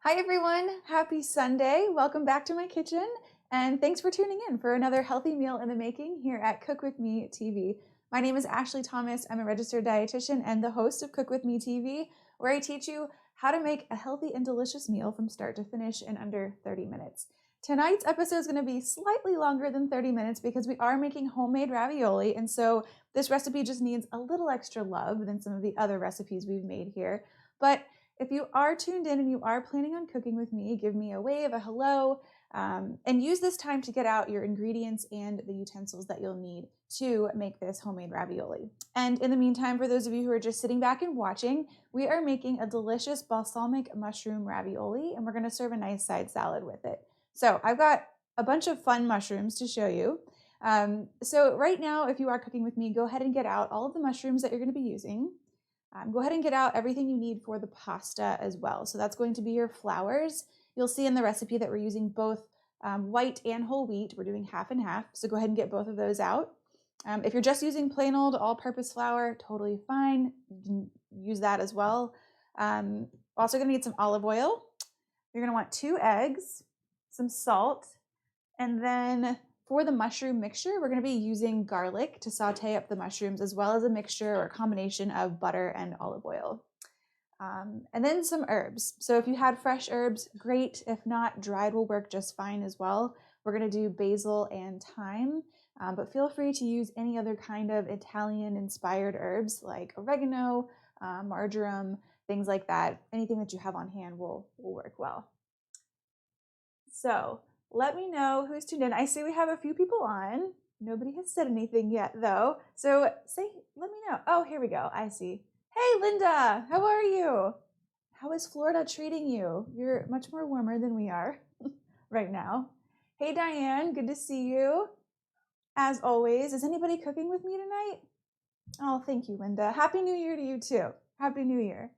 Hi everyone, happy Sunday. Welcome back to my kitchen and thanks for tuning in for another healthy meal in the making here at Cook With Me TV. My name is Ashley Thomas. I'm a registered dietitian and the host of Cook With Me TV, where I teach you how to make a healthy and delicious meal from start to finish in under 30 minutes. Tonight's episode is going to be slightly longer than 30 minutes because we are making homemade ravioli, and so this recipe just needs a little extra love than some of the other recipes we've made here. But if you are tuned in and you are planning on cooking with me, give me a wave, a hello, and use this time to get out your ingredients and the utensils that you'll need to make this homemade ravioli. And in the meantime, for those of you who are just sitting back and watching, we are making a delicious balsamic mushroom ravioli, and we're going to serve a nice side salad with it. So I've got a bunch of fun mushrooms to show you. So right now, if you are cooking with me, go ahead and get out all of the mushrooms that you're going to be using. Go ahead and get out everything you need for the pasta as well. So that's going to be your flours. You'll see in the recipe that we're using both white and whole wheat. We're doing half and half. So go ahead and get both of those out. If you're just using plain old all-purpose flour, totally fine. You can use that as well. Also going to need some olive oil. You're going to want 2 eggs, some salt, and then for the mushroom mixture, we're going to be using garlic to saute up the mushrooms, as well as a mixture or a combination of butter and olive oil. And then some herbs. So if you had fresh herbs, great. If not, dried will work just fine as well. We're going to do basil and thyme, but feel free to use any other kind of Italian-inspired herbs like oregano, marjoram, things like that. Anything that you have on hand will work well. So let me know who's tuned in. I see we have a few people on. Nobody has said anything yet, though. So let me know. Oh, here we go. I see. Hey, Linda, how are you? How is Florida treating you? You're much more warmer than we are right now. Hey, Diane, good to see you. As always, is anybody cooking with me tonight? Oh, thank you, Linda. Happy New Year to you, too. Happy New Year.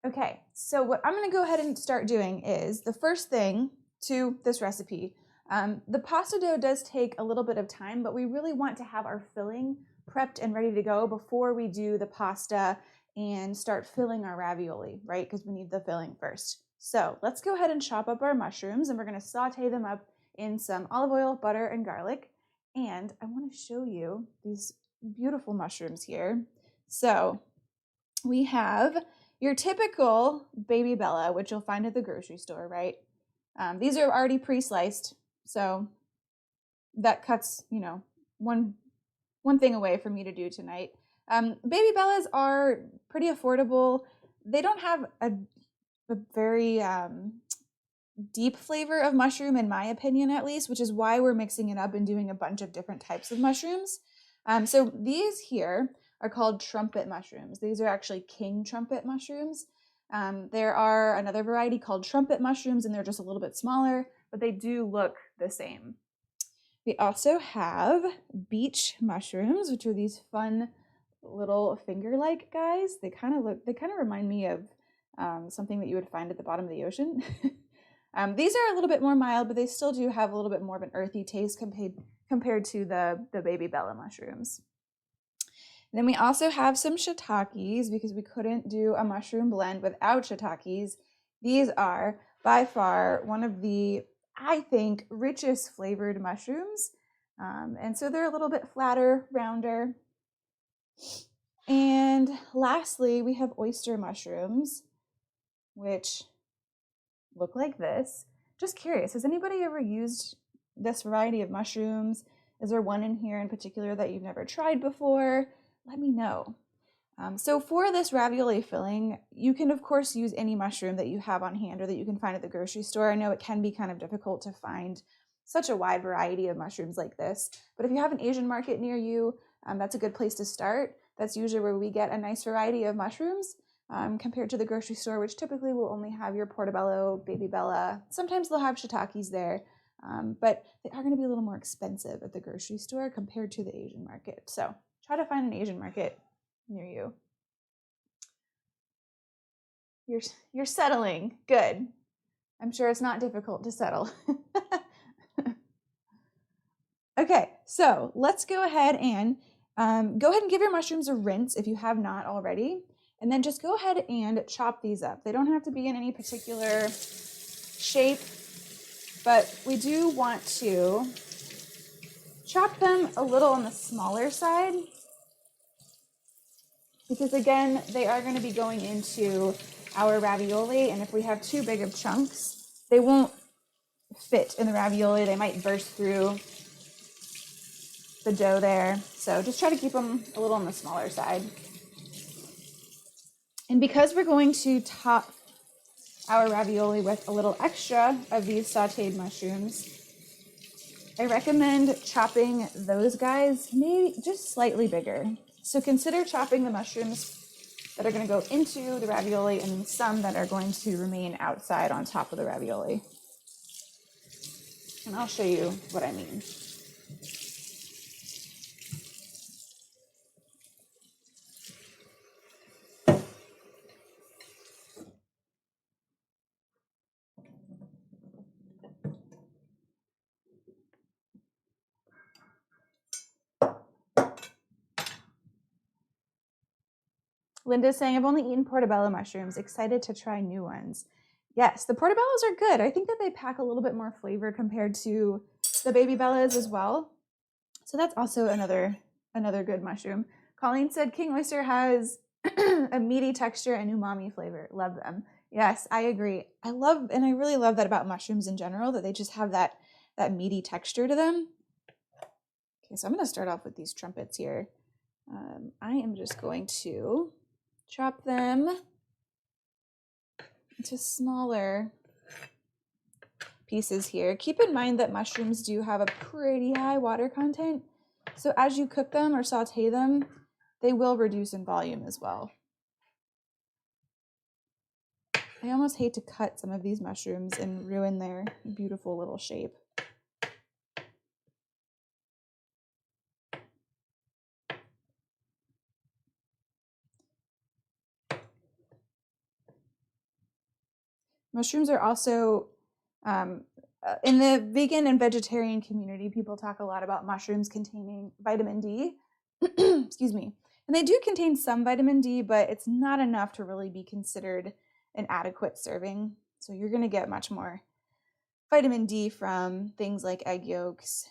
Okay, so what I'm going to go ahead and start doing is the first thing to this recipe. The pasta dough does take a little bit of time, but we really want to have our filling prepped and ready to go before we do the pasta and start filling our ravioli, right? Because we need the filling first. So let's go ahead and chop up our mushrooms, and we're going to saute them up in some olive oil, butter, and garlic. And I want to show you these beautiful mushrooms here. So we have your typical baby Bella, which you'll find at the grocery store, right? These are already pre-sliced, so that cuts, one thing away for me to do tonight. Baby Bellas are pretty affordable. They don't have a very deep flavor of mushroom, in my opinion, at least, which is why we're mixing it up and doing a bunch of different types of mushrooms. So these here are called trumpet mushrooms. These are actually king trumpet mushrooms. There are another variety called trumpet mushrooms, and they're just a little bit smaller, but they do look the same. We also have beach mushrooms, which are these fun little finger-like guys. They kind of remind me of something that you would find at the bottom of the ocean. These are a little bit more mild, but they still do have a little bit more of an earthy taste compared to the baby Bella mushrooms. Then we also have some shiitakes, because we couldn't do a mushroom blend without shiitakes. These are by far one of the, I think, richest flavored mushrooms. And so they're a little bit flatter, rounder. And lastly, we have oyster mushrooms, which look like this. Just curious, has anybody ever used this variety of mushrooms? Is there one in here in particular that you've never tried before? Let me know. So for this ravioli filling, you can of course use any mushroom that you have on hand or that you can find at the grocery store. I know it can be kind of difficult to find such a wide variety of mushrooms like this, but if you have an Asian market near you, that's a good place to start. That's usually where we get a nice variety of mushrooms compared to the grocery store, which typically will only have your portobello, baby Bella. Sometimes they'll have shiitakes there, but they are going to be a little more expensive at the grocery store compared to the Asian market. So try to find an Asian market near you. You're settling. Good. I'm sure it's not difficult to settle. Okay, so let's go ahead and give your mushrooms a rinse if you have not already. And then just go ahead and chop these up. They don't have to be in any particular shape, but we do want to chop them a little on the smaller side because, again, they are going to be going into our ravioli, and if we have too big of chunks, they won't fit in the ravioli. They might burst through the dough there. So just try to keep them a little on the smaller side. And because we're going to top our ravioli with a little extra of these sauteed mushrooms, I recommend chopping those guys maybe just slightly bigger. So consider chopping the mushrooms that are going to go into the ravioli and some that are going to remain outside on top of the ravioli. And I'll show you what I mean. Linda's saying, I've only eaten portobello mushrooms. Excited to try new ones. Yes, the portobellos are good. I think that they pack a little bit more flavor compared to the baby bellas as well. So that's also another good mushroom. Colleen said king oyster has a meaty texture and umami flavor. Love them. Yes, I agree. I really love that about mushrooms in general, that they just have that meaty texture to them. Okay, so I'm going to start off with these trumpets here. I am just going to chop them into smaller pieces here. Keep in mind that mushrooms do have a pretty high water content. So as you cook them or saute them, they will reduce in volume as well. I almost hate to cut some of these mushrooms and ruin their beautiful little shape. Mushrooms are also, in the vegan and vegetarian community, people talk a lot about mushrooms containing vitamin D. Excuse me. And they do contain some vitamin D, but it's not enough to really be considered an adequate serving. So you're going to get much more vitamin D from things like egg yolks,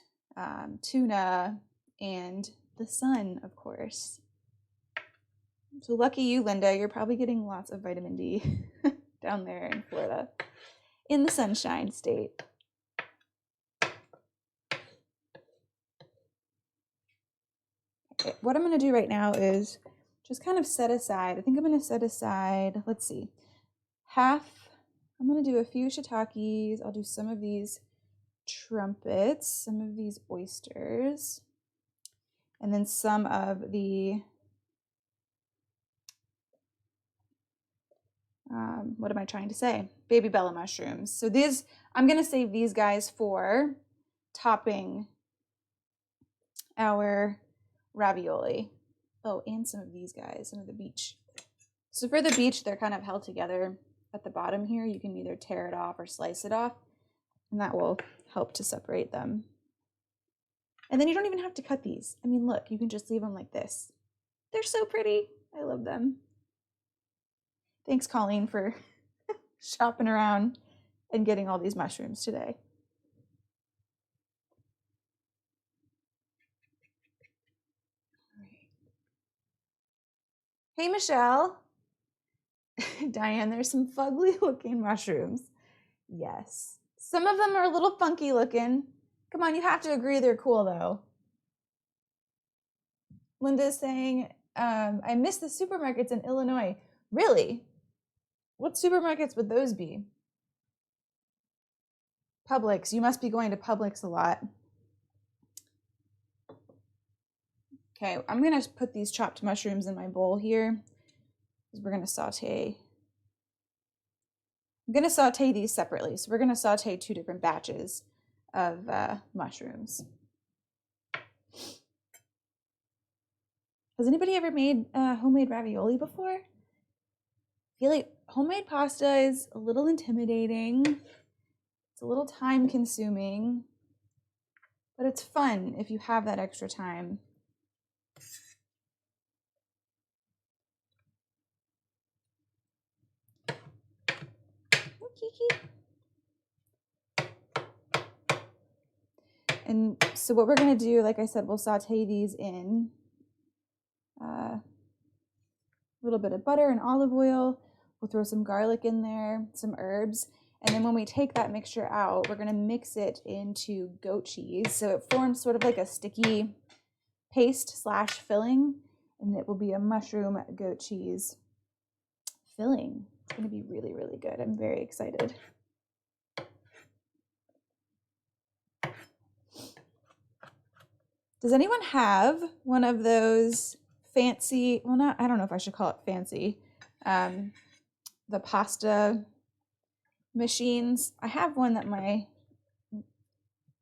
tuna, and the sun, of course. So lucky you, Linda, you're probably getting lots of vitamin D down there in Florida, in the Sunshine State. Okay, what I'm going to do right now is just kind of set aside, I think I'm going to set aside, let's see, half, I'm going to do a few shiitakes, I'll do some of these trumpets, some of these oysters, and then some of the, what am I trying to say? Baby bella mushrooms. So these, I'm going to save these guys for topping our ravioli. Oh, and some of these guys, some of the beach. So for the beach, they're kind of held together at the bottom here. You can either tear it off or slice it off, and that will help to separate them. And then you don't even have to cut these. I mean, look, you can just leave them like this. They're so pretty. I love them. Thanks, Colleen, for shopping around and getting all these mushrooms today. Hey, Michelle. Diane, there's some fugly looking mushrooms. Yes. Some of them are a little funky looking. Come on, you have to agree they're cool though. Linda's saying, I miss the supermarkets in Illinois. Really? What supermarkets would those be? Publix. You must be going to Publix a lot. Okay, I'm going to put these chopped mushrooms in my bowl here because we're going to saute. I'm going to saute these separately. So we're going to saute 2 different batches of mushrooms. Has anybody ever made homemade ravioli before? I feel like homemade pasta is a little intimidating. It's a little time consuming, but it's fun if you have that extra time. Kiki. And so what we're going to do, like I said, we'll saute these in a little bit of butter and olive oil. We'll throw some garlic in there, some herbs. And then when we take that mixture out, we're going to mix it into goat cheese. So it forms sort of like a sticky paste / filling. And it will be a mushroom goat cheese filling. It's going to be really, really good. I'm very excited. Does anyone have one of those fancy, well, not, I don't know if I should call it fancy, the pasta machines? I have one that my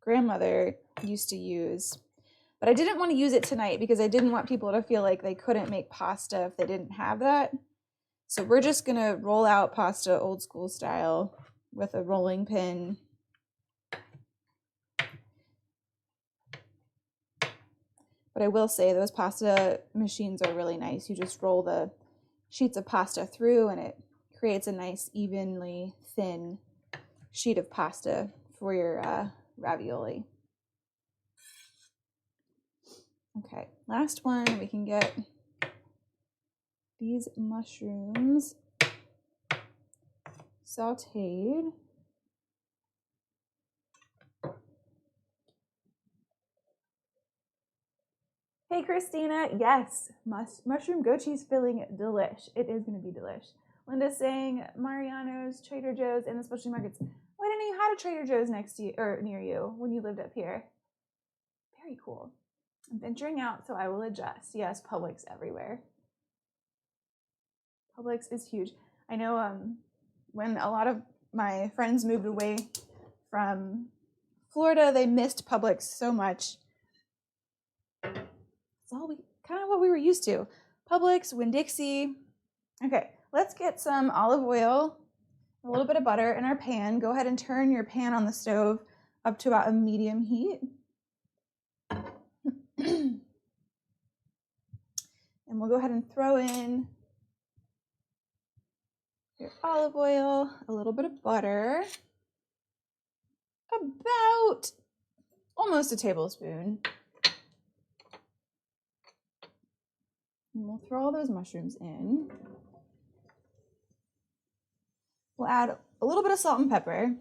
grandmother used to use, but I didn't want to use it tonight because I didn't want people to feel like they couldn't make pasta if they didn't have that. So we're just going to roll out pasta old school style with a rolling pin. But I will say those pasta machines are really nice. You just roll the sheets of pasta through and it creates a nice evenly thin sheet of pasta for your ravioli. Okay, last one, we can get these mushrooms sauteed. Hey Christina, yes, mushroom goat cheese filling, delish. It is going to be delish. Linda's saying Mariano's, Trader Joe's, and the specialty markets. Why didn't you have a Trader Joe's next to you or near you when you lived up here? Very cool. I'm venturing out, so I will adjust. Yes, Publix everywhere. Publix is huge. I know when a lot of my friends moved away from Florida, they missed Publix so much. It's all kind of what we were used to. Publix, Winn-Dixie. Okay, let's get some olive oil, a little bit of butter in our pan. Go ahead and turn your pan on the stove up to about a medium heat. And we'll go ahead and throw in your olive oil, a little bit of butter, about almost a tablespoon. And we'll throw all those mushrooms in. We'll add a little bit of salt and pepper.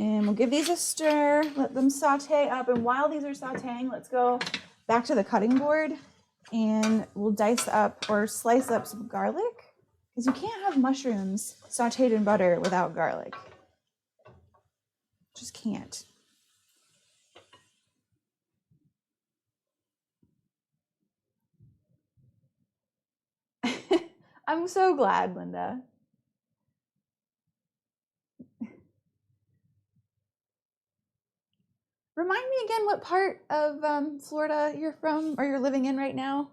And we'll give these a stir, let them saute up. And while these are sauteing, let's go back to the cutting board and we'll dice up or slice up some garlic, because you can't have mushrooms sauteed in butter without garlic. Just can't. I'm so glad, Linda. Remind me again what part of Florida you're from or you're living in right now.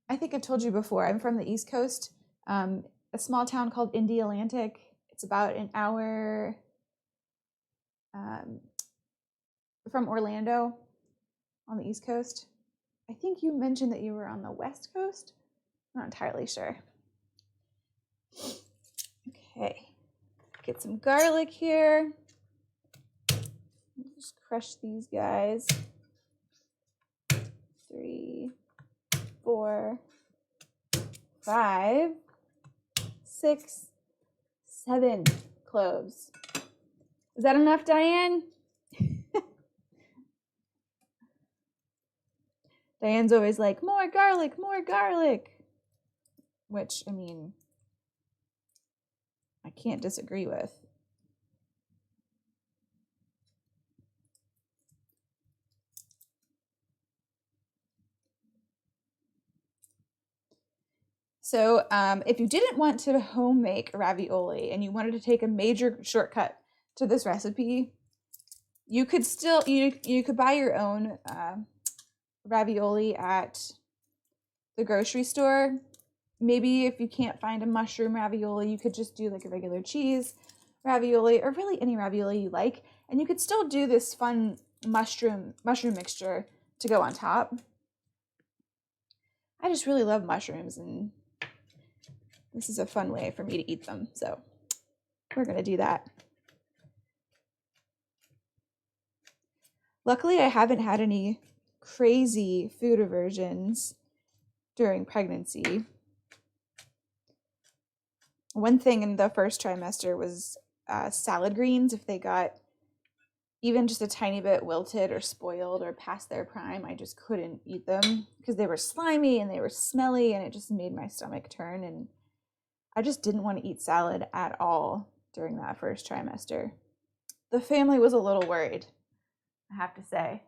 I think I've told you before. I'm from the East Coast, a small town called Indialantic. It's about an hour from Orlando on the East Coast. I think you mentioned that you were on the West Coast. I'm not entirely sure. Okay, get some garlic here. Just crush these guys. 3, 4, 5, 6, 7 cloves. Is that enough, Diane? Diane's always like, more garlic, which, I mean, I can't disagree with. So if you didn't want to home make ravioli and you wanted to take a major shortcut to this recipe, you could still, you could buy your own ravioli at the grocery store. Maybe if you can't find a mushroom ravioli, you could just do like a regular cheese ravioli, or really any ravioli you like. And you could still do this fun mushroom mixture to go on top. I just really love mushrooms, and this is a fun way for me to eat them. So we're going to do that. Luckily, I haven't had any crazy food aversions during pregnancy. One thing in the first trimester was salad greens. If they got even just a tiny bit wilted or spoiled or past their prime, I just couldn't eat them because they were slimy and they were smelly, and it just made my stomach turn, and I just didn't want to eat salad at all during that first trimester. The family was a little worried, I have to say.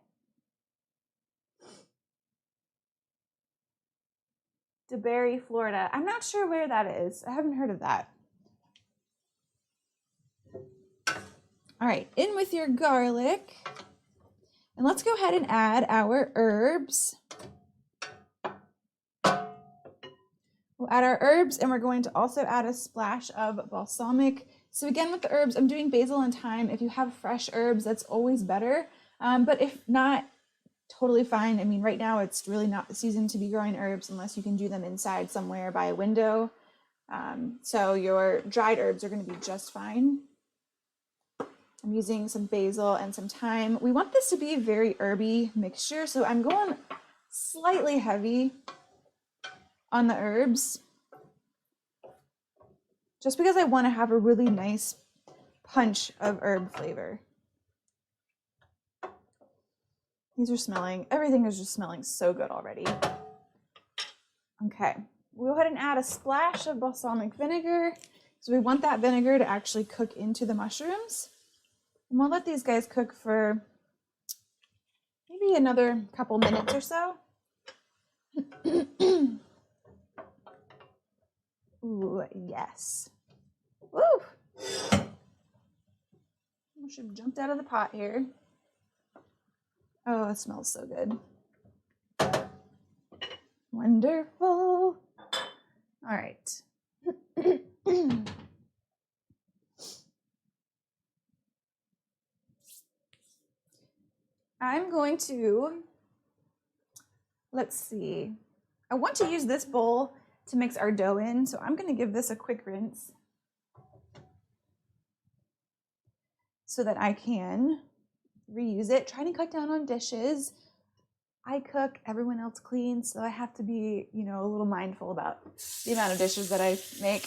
DeBerry, Florida. I'm not sure where that is. I haven't heard of that. All right, in with your garlic. And let's go ahead and add our herbs. We'll add our herbs, and we're going to also add a splash of balsamic. So again, with the herbs, I'm doing basil and thyme. If you have fresh herbs, that's always better. But if not, totally fine. I mean, right now it's really not the season to be growing herbs unless you can do them inside somewhere by a window. So your dried herbs are going to be just fine. I'm using some basil and some thyme. We want this to be a very herby mixture, so I'm going slightly heavy on the herbs just because I want to have a really nice punch of herb flavor. These are smelling, everything is just smelling so good already. Okay, we'll go ahead and add a splash of balsamic vinegar. So we want that vinegar to actually cook into the mushrooms. And we'll let these guys cook for maybe another couple minutes or so. Ooh, yes. Woo! I should have jumped out of the pot here. Oh, it smells so good. Wonderful. All right. I'm going to, let's see. I want to use this bowl to mix our dough in, so I'm going to give this a quick rinse so that I can reuse it. Trying to cut down on dishes. I cook, everyone else cleans, so I have to be, a little mindful about the amount of dishes that I make.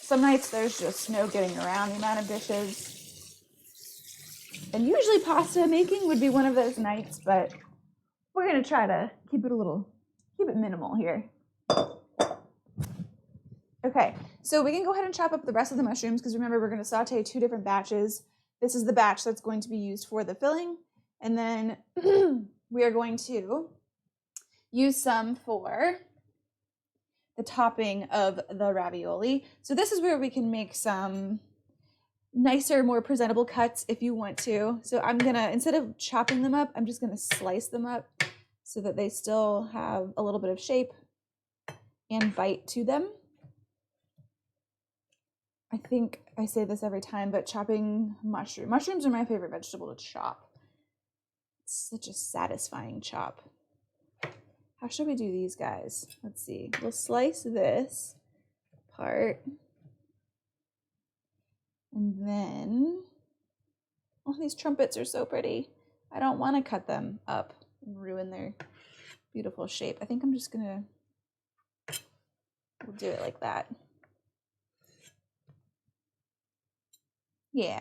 Some nights there's just no getting around the amount of dishes. And usually pasta making would be one of those nights, but we're gonna try to keep it minimal here. Okay, so we can go ahead and chop up the rest of the mushrooms because remember we're gonna saute 2 different batches. This is the batch that's going to be used for the filling. And then we are going to use some for the topping of the ravioli. So this is where we can make some nicer, more presentable cuts if you want to. So I'm gonna, instead of chopping them up, I'm just gonna slice them up so that they still have a little bit of shape and bite to them. I think I say this every time, but chopping mushrooms are my favorite vegetable to chop. It's such a satisfying chop. How should we do these guys? Let's see. We'll slice this part. And then, oh, these trumpets are so pretty. I don't want to cut them up and ruin their beautiful shape. I think I'm just gonna, we'll do it like that. Yeah,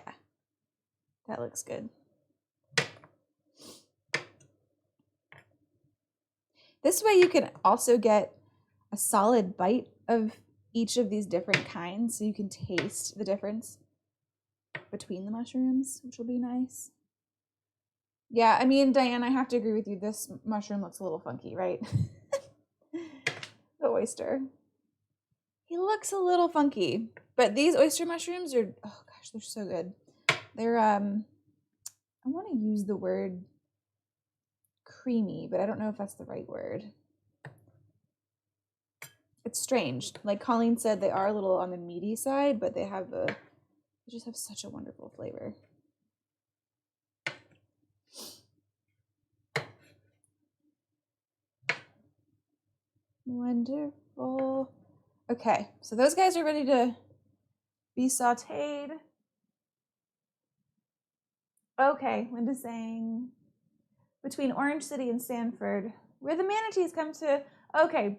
that looks good. This way you can also get a solid bite of each of these different kinds so you can taste the difference between the mushrooms, which will be nice. Yeah, I mean, Diane, I have to agree with you. This mushroom looks a little funky, right? The oyster. He looks a little funky, but these oyster mushrooms are, oh gosh, they're so good. They're, I want to use the word creamy, but I don't know if that's the right word. It's strange. Like Colleen said, they are a little on the meaty side, but they just have such a wonderful flavor. Wonderful. Okay, so those guys are ready to be sauteed. Okay, Linda's saying between Orange City and Sanford, where the manatees come to. Okay,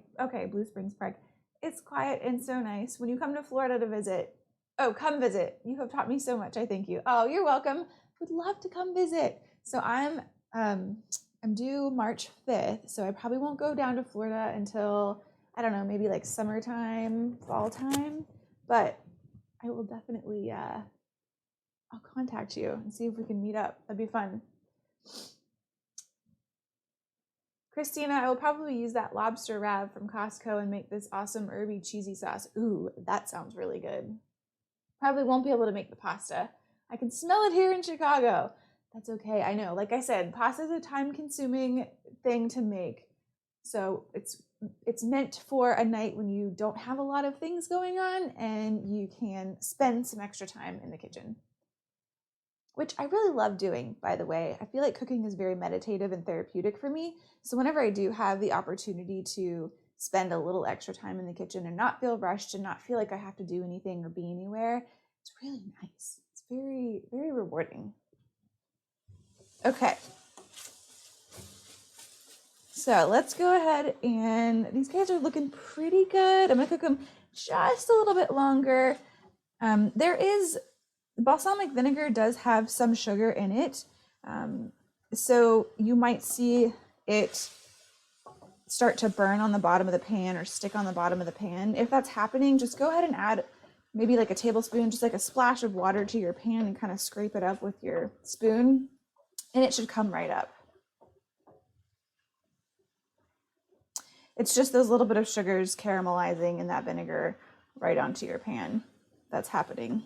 Blue Springs Park. It's quiet and so nice. When you come to Florida to visit, come visit. You have taught me so much. I thank you. Oh, you're welcome. Would love to come visit. So I'm due March 5th, so I probably won't go down to Florida until, I don't know, maybe like summertime, fall time. But I will definitely, I'll contact you and see if we can meet up. That'd be fun. Christina, I will probably use that lobster rav from Costco and make this awesome herby cheesy sauce. Ooh, that sounds really good. Probably won't be able to make the pasta. I can smell it here in Chicago. That's okay. I know. Like I said, pasta is a time-consuming thing to make. So it's meant for a night when you don't have a lot of things going on and you can spend some extra time in the kitchen, which I really love doing, by the way. I feel like cooking is very meditative and therapeutic for me. So whenever I do have the opportunity to spend a little extra time in the kitchen and not feel rushed and not feel like I have to do anything or be anywhere, it's really nice. It's very, very rewarding. Okay. So let's go ahead, and these guys are looking pretty good. I'm gonna cook them just a little bit longer. Balsamic vinegar does have some sugar in it. So you might see it start to burn on the bottom of the pan or stick on the bottom of the pan. If that's happening, just go ahead and add maybe like a tablespoon, just like a splash of water to your pan and kind of scrape it up with your spoon, and it should come right up. It's just those little bit of sugars caramelizing in that vinegar right onto your pan that's happening.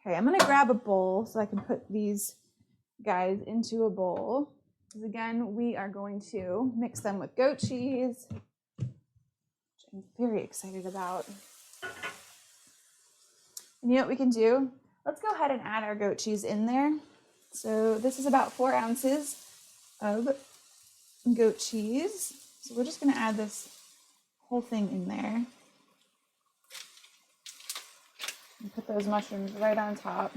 Okay, I'm gonna grab a bowl so I can put these guys into a bowl. Because again, we are going to mix them with goat cheese, which I'm very excited about. And you know what we can do? Let's go ahead and add our goat cheese in there. So this is about 4 ounces of goat cheese. So we're just gonna add this whole thing in there. And put those mushrooms right on top.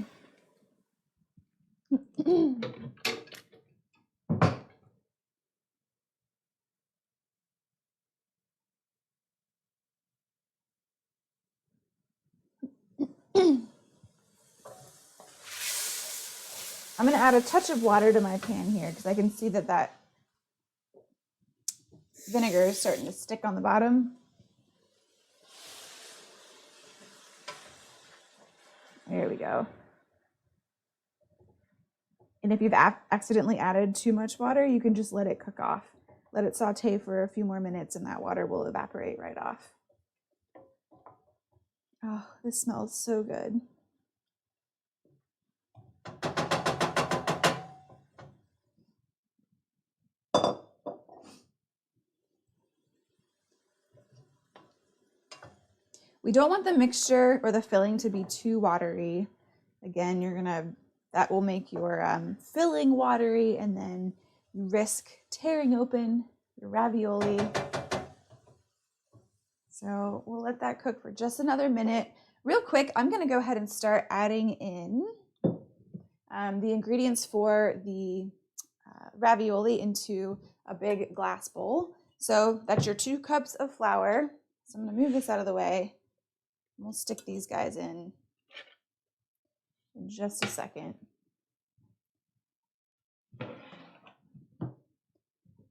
I'm going to add a touch of water to my pan here because I can see that vinegar is starting to stick on the bottom. There we go. And if you've accidentally added too much water, you can just let it cook off. Let it saute for a few more minutes and that water will evaporate right off. Oh, this smells so good. We don't want the mixture or the filling to be too watery. Again, that will make your filling watery, and then you risk tearing open your ravioli. So we'll let that cook for just another minute. Real quick, I'm gonna go ahead and start adding in the ingredients for the ravioli into a big glass bowl. So that's your 2 cups of flour. So I'm gonna move this out of the way. We'll stick these guys in just a second.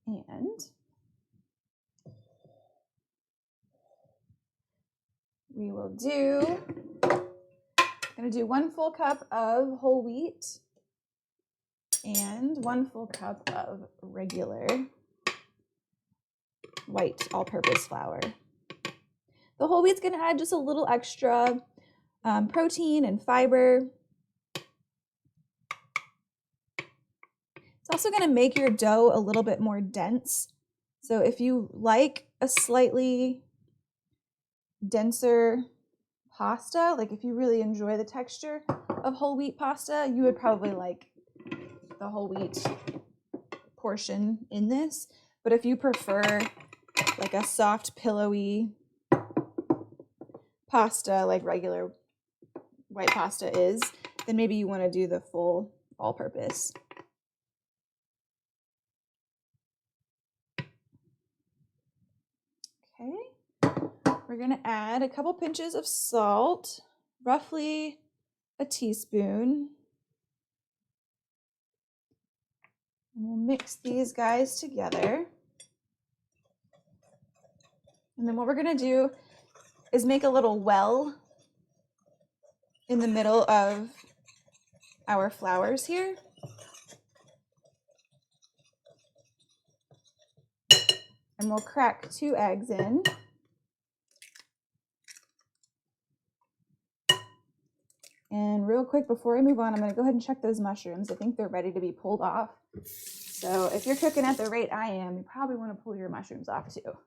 And we will I'm gonna do 1 full cup of whole wheat and 1 full cup of regular white all-purpose flour. The whole wheat's gonna add just a little extra protein and fiber. It's also gonna make your dough a little bit more dense So if you like a slightly denser pasta, like if you really enjoy the texture of whole wheat pasta, you would probably like the whole wheat portion in this. But if you prefer like a soft, pillowy pasta, like regular white pasta is, then maybe you want to do the full all-purpose. Okay, we're going to add a couple pinches of salt, roughly a teaspoon. And we'll mix these guys together. And then what we're going to do is make a little well in the middle of our flours here. And we'll crack 2 eggs in. And real quick before I move on, I'm going to go ahead and check those mushrooms. I think they're ready to be pulled off. So if you're cooking at the rate I am, you probably want to pull your mushrooms off too.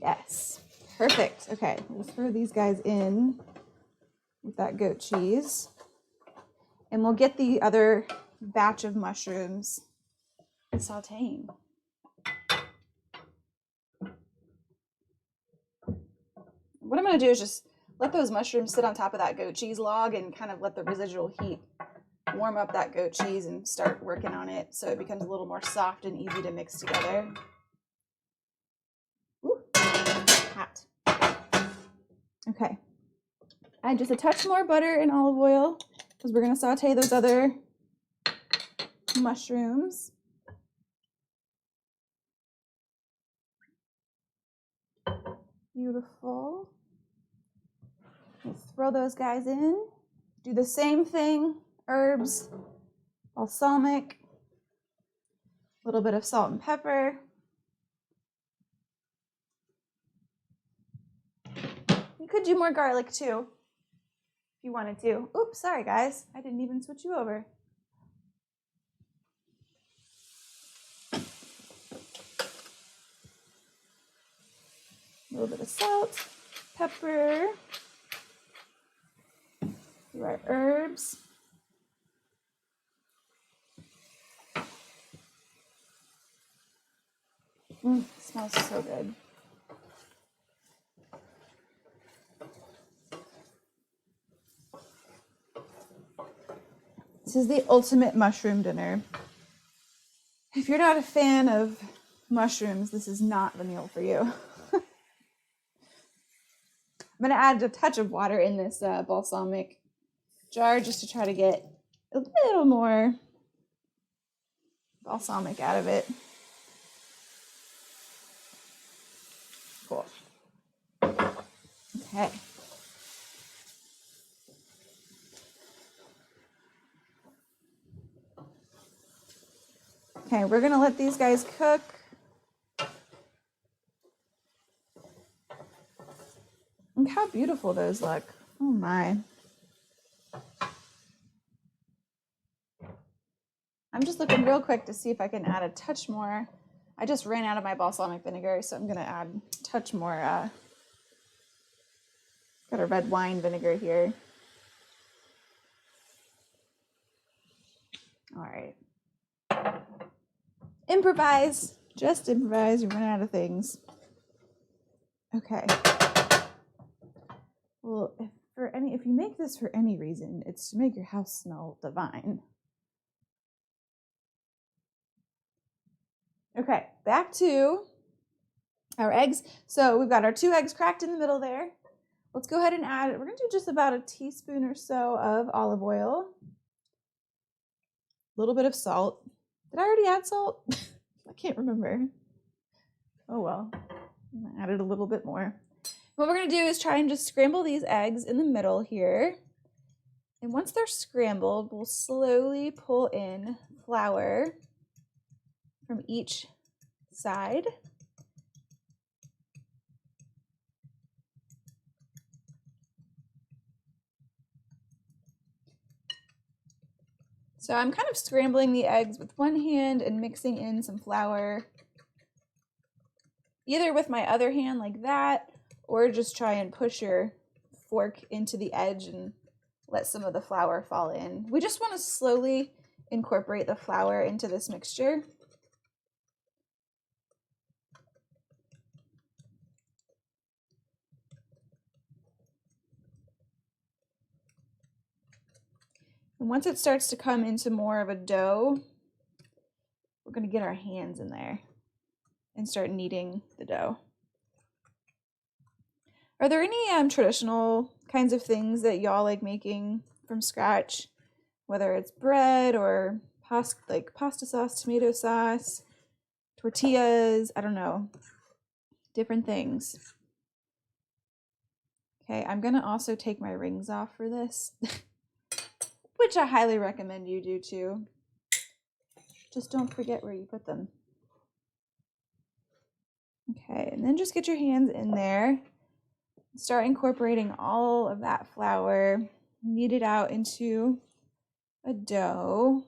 Yes, perfect. Okay, we'll throw these guys in with that goat cheese. And we'll get the other batch of mushrooms sauteing. What I'm going to do is just let those mushrooms sit on top of that goat cheese log and kind of let the residual heat warm up that goat cheese and start working on it so it becomes a little more soft and easy to mix together. Ooh, hot. Okay. Add just a touch more butter and olive oil because we're going to saute those other mushrooms. Beautiful. We'll throw those guys in. Do the same thing. Herbs, balsamic, a little bit of salt and pepper. You could do more garlic too, if you wanted to. Oops, sorry guys. I didn't even switch you over. A little bit of salt, pepper, do our herbs. Smells so good. This is the ultimate mushroom dinner. If you're not a fan of mushrooms, this is not the meal for you. I'm going to add a touch of water in this balsamic jar just to try to get a little more balsamic out of it. Cool. Okay. Okay, we're going to let these guys cook. Look how beautiful those look. Oh my. I'm just looking real quick to see if I can add a touch more. I just ran out of my balsamic vinegar, so I'm going to add a touch more. Got a red wine vinegar here. All right. Improvise. Just improvise. You run out of things. Okay. Well, if you make this for any reason, it's to make your house smell divine. Okay, back to our eggs. So we've got our 2 eggs cracked in the middle there. Let's go ahead and add, we're going to do just about a teaspoon or so of olive oil. A little bit of salt. Did I already add salt? I can't remember. Oh well, I added a little bit more. What we're going to do is try and just scramble these eggs in the middle here. And once they're scrambled, we'll slowly pull in flour from each side. So I'm kind of scrambling the eggs with one hand and mixing in some flour, either with my other hand like that, or just try and push your fork into the edge and let some of the flour fall in. We just want to slowly incorporate the flour into this mixture. And once it starts to come into more of a dough, we're going to get our hands in there and start kneading the dough. Are there any traditional kinds of things that y'all like making from scratch? Whether it's bread or pasta sauce, tomato sauce, tortillas, I don't know, different things. Okay, I'm gonna also take my rings off for this, which I highly recommend you do too. Just don't forget where you put them. Okay, and then just get your hands in there. Start incorporating all of that flour, knead it out into a dough.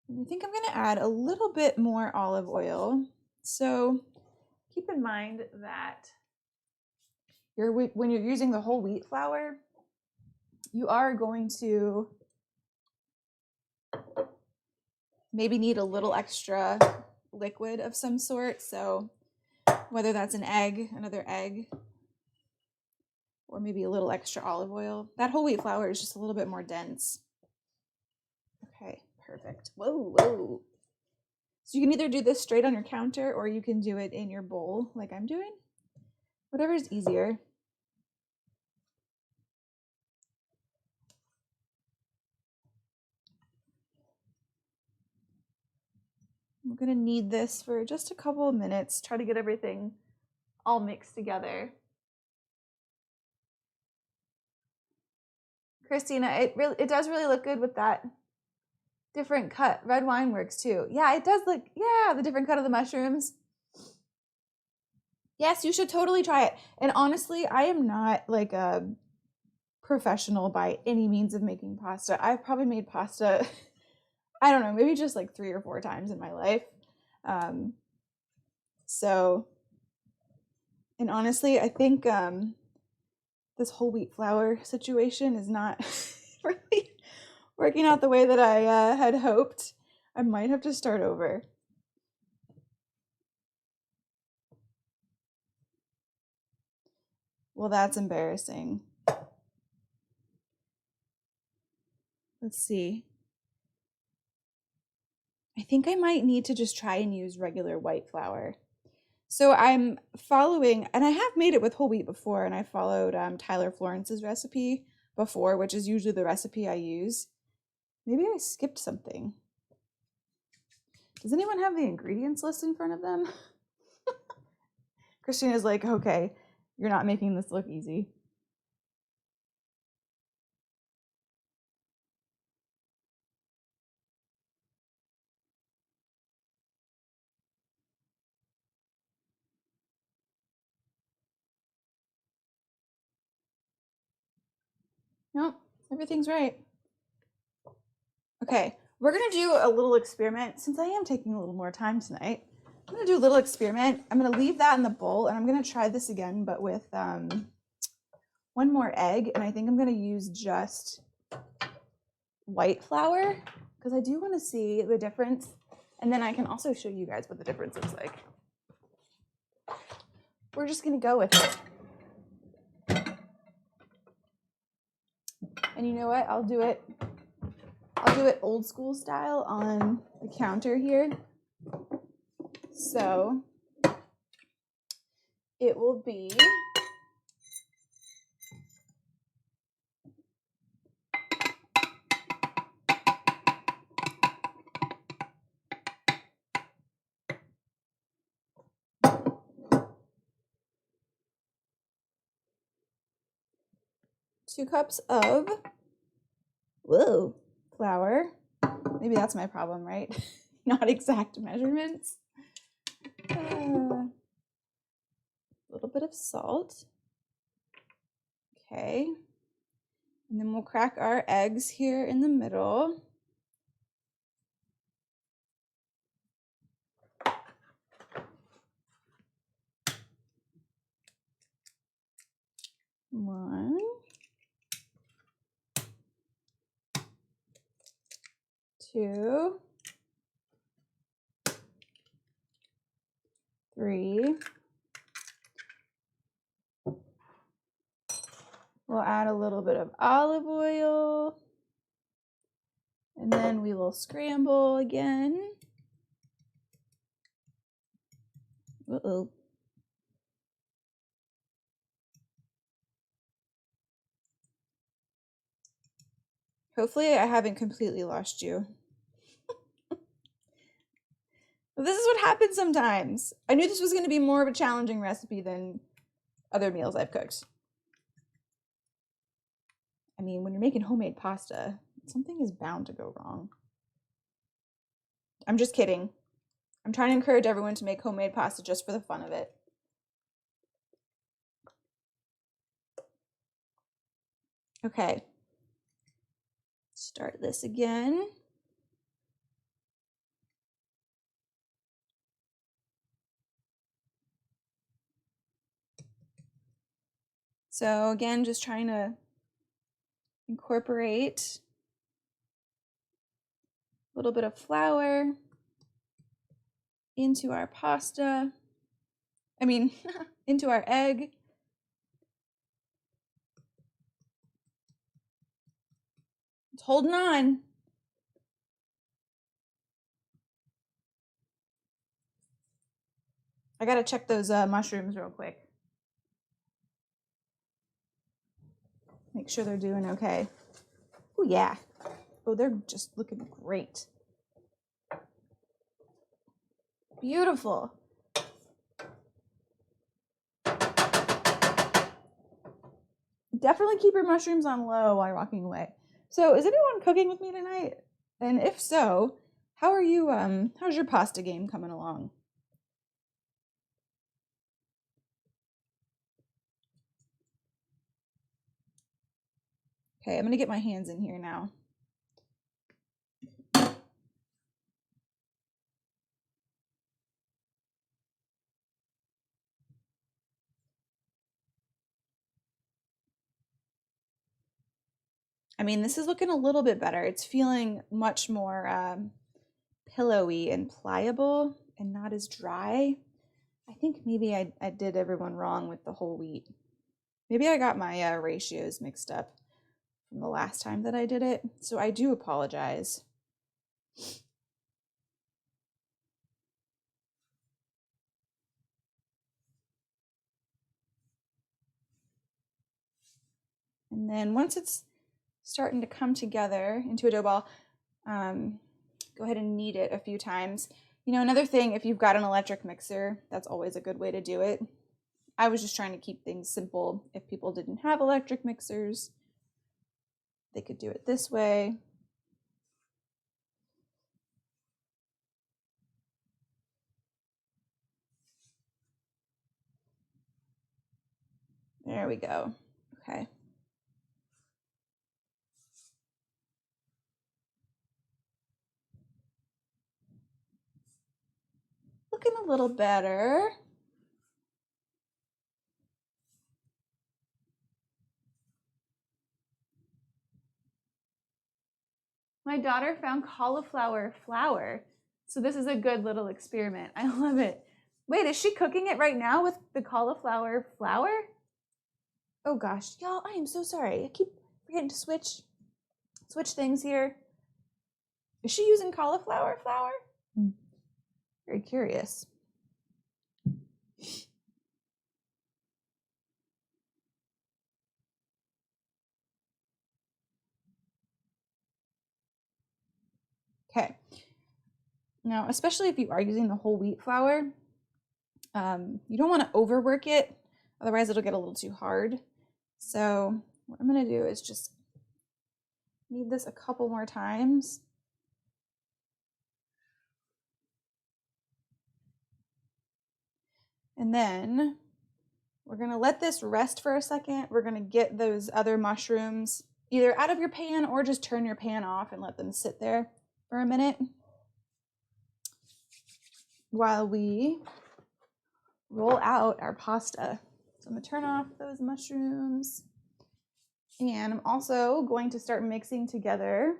And I think I'm going to add a little bit more olive oil. So keep in mind that when you're using the whole wheat flour, you are going to maybe need a little extra liquid of some sort. So whether that's an egg, another egg, or maybe a little extra olive oil. That whole wheat flour is just a little bit more dense. Okay, perfect. Whoa, whoa. So you can either do this straight on your counter or you can do it in your bowl like I'm doing. Whatever is easier. We're going to knead this for just a couple of minutes, try to get everything all mixed together. Christina, it does really look good with that different cut. Red wine works too. Yeah, it does look, yeah, the different cut of the mushrooms. Yes, you should totally try it. And honestly, I am not like a professional by any means of making pasta. I've probably made pasta, I don't know, maybe just like 3 or 4 times in my life. And honestly, I think this whole wheat flour situation is not really working out the way that I had hoped. I might have to start over. Well, that's embarrassing. Let's see. I think I might need to just try and use regular white flour. So I'm following, and I have made it with whole wheat before, and I followed Tyler Florence's recipe before, which is usually the recipe I use. Maybe I skipped something. Does anyone have the ingredients list in front of them? Christina's like, okay, you're not making this look easy. Nope, everything's right. Okay, we're gonna do a little experiment. Since I am taking a little more time tonight, I'm gonna do a little experiment. I'm gonna leave that in the bowl and I'm gonna try this again, but with one more egg. And I think I'm gonna use just white flour because I do wanna see the difference. And then I can also show you guys what the difference looks like. We're just gonna go with it. And you know what? I'll do it old school style on the counter here. So it will be two cups of flour. Maybe that's my problem, right? Not exact measurements. A little bit of salt. Okay. And then we'll crack our eggs here in the middle. One. Two. Three. We'll add a little bit of olive oil. And then we will scramble again. Uh-oh. Hopefully I haven't completely lost you. This is what happens sometimes. I knew this was going to be more of a challenging recipe than other meals I've cooked. I mean, when you're making homemade pasta, something is bound to go wrong. I'm just kidding. I'm trying to encourage everyone to make homemade pasta just for the fun of it. Okay. Start this again. So again, just trying to incorporate a little bit of flour into our pasta. Into our egg. It's holding on. I gotta check those mushrooms real quick. Make sure they're doing okay. Oh yeah. Oh, they're just looking great. Beautiful. Definitely keep your mushrooms on low while walking away. So is anyone cooking with me tonight? And if so, how are you, how's your pasta game coming along? Okay, I'm gonna get my hands in here now. I mean, this is looking a little bit better. It's feeling much more pillowy and pliable and not as dry. I think maybe I did everyone wrong with the whole wheat. Maybe I got my ratios mixed up from the last time that I did it. So I do apologize. And then once it's starting to come together into a dough ball, go ahead and knead it a few times. You know, another thing, if you've got an electric mixer, that's always a good way to do it. I was just trying to keep things simple. If people didn't have electric mixers, they could do it this way. There we go. Okay. Looking a little better. My daughter found cauliflower flour. So this is a good little experiment. I love it. Wait, is she cooking it right now with the cauliflower flour? Oh gosh, y'all, I am so sorry. I keep forgetting to switch things here. Is she using cauliflower flour? Very curious. Okay. Now, especially if you are using the whole wheat flour, you don't want to overwork it, otherwise it'll get a little too hard. So what I'm going to do is just knead this a couple more times. And then We're gonna let this rest for a second. We're gonna get those other mushrooms either out of your pan or just turn your pan off and let them sit there for a minute while we roll out our pasta. So I'm gonna turn off those mushrooms, and I'm also going to start mixing together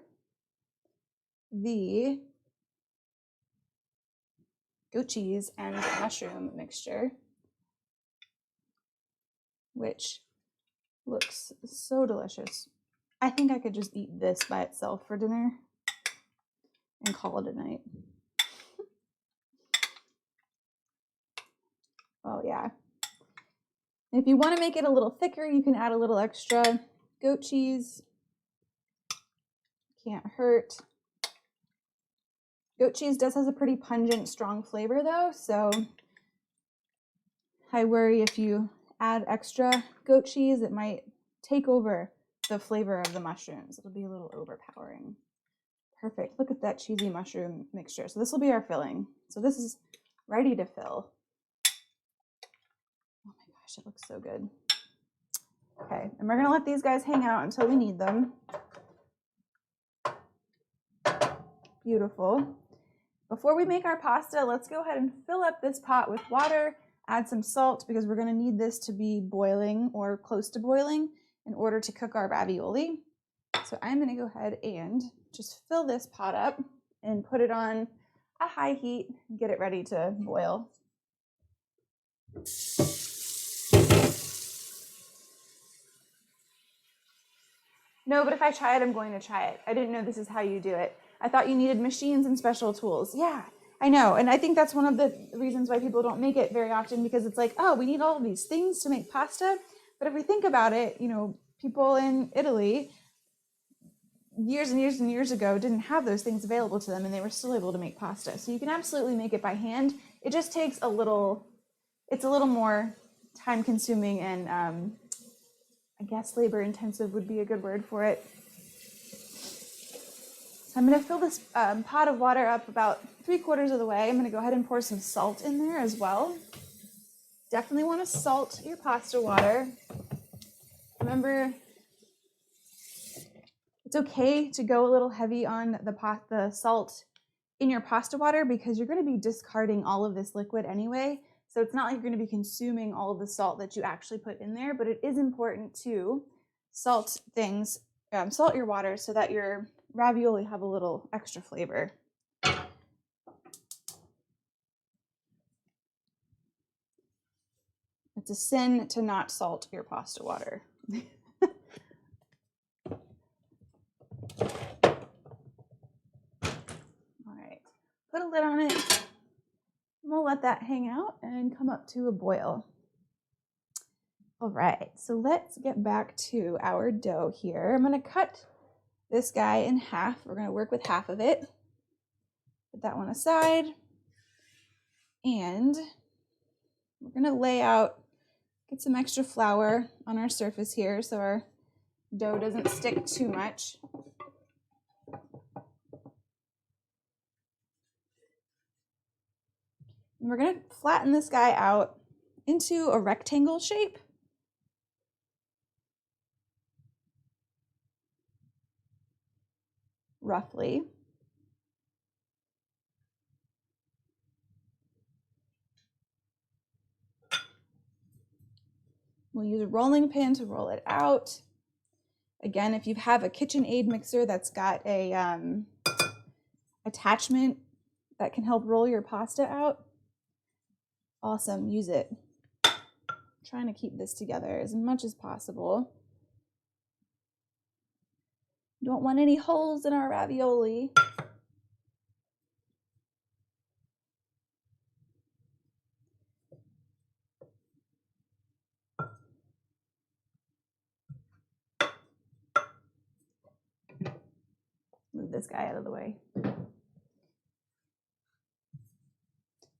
the goat cheese and mushroom mixture, which looks so delicious. I think I could just eat this by itself for dinner and call it a night. Oh yeah. If you want to make it a little thicker, you can add a little extra goat cheese. Can't hurt. Goat cheese does have a pretty pungent, strong flavor though, so I worry if you add extra goat cheese, it might take over the flavor of the mushrooms. It'll be a little overpowering. Perfect. Look at that cheesy mushroom mixture. So this will be our filling. So this is ready to fill. Oh my gosh, it looks so good. Okay, and we're gonna let these guys hang out until we need them. Beautiful. Before we make our pasta, let's go ahead and fill up this pot with water, add some salt because we're gonna need this to be boiling or close to boiling in order to cook our ravioli. So I'm gonna go ahead and just fill this pot up and put it on a high heat and get it ready to boil. No, but if I try it, I'm going to try it. I didn't know this is how you do it. I thought you needed machines and special tools. Yeah, I know. And I think that's one of the reasons why people don't make it very often, because it's like, oh, we need all of these things to make pasta. But if we think about it, you know, people in Italy years and years and years ago didn't have those things available to them, and they were still able to make pasta. So you can absolutely make it by hand. It just takes a little, it's a little more time consuming and I guess labor intensive would be a good word for it. So I'm gonna fill this pot of water up about 3/4 of the way. I'm gonna go ahead and pour some salt in there as well. Definitely wanna salt your pasta water. Remember, it's okay to go a little heavy on the salt in your pasta water because you're gonna be discarding all of this liquid anyway. So it's not like you're gonna be consuming all of the salt that you actually put in there, but it is important to salt things, salt your water so that your ravioli have a little extra flavor. It's a sin to not salt your pasta water. All right, put a lid on it. And we'll let that hang out and come up to a boil. All right, so let's get back to our dough here. I'm gonna cut this guy in half. We're gonna work with half of it. Put that one aside. And we're gonna lay out, get some extra flour on our surface here so our dough doesn't stick too much. And we're gonna flatten this guy out into a rectangle shape. Roughly. We'll use a rolling pin to roll it out. Again, if you have a KitchenAid mixer that's got a attachment that can help roll your pasta out, awesome, use it. I'm trying to keep this together as much as possible. Don't want any holes in our ravioli. Move this guy out of the way.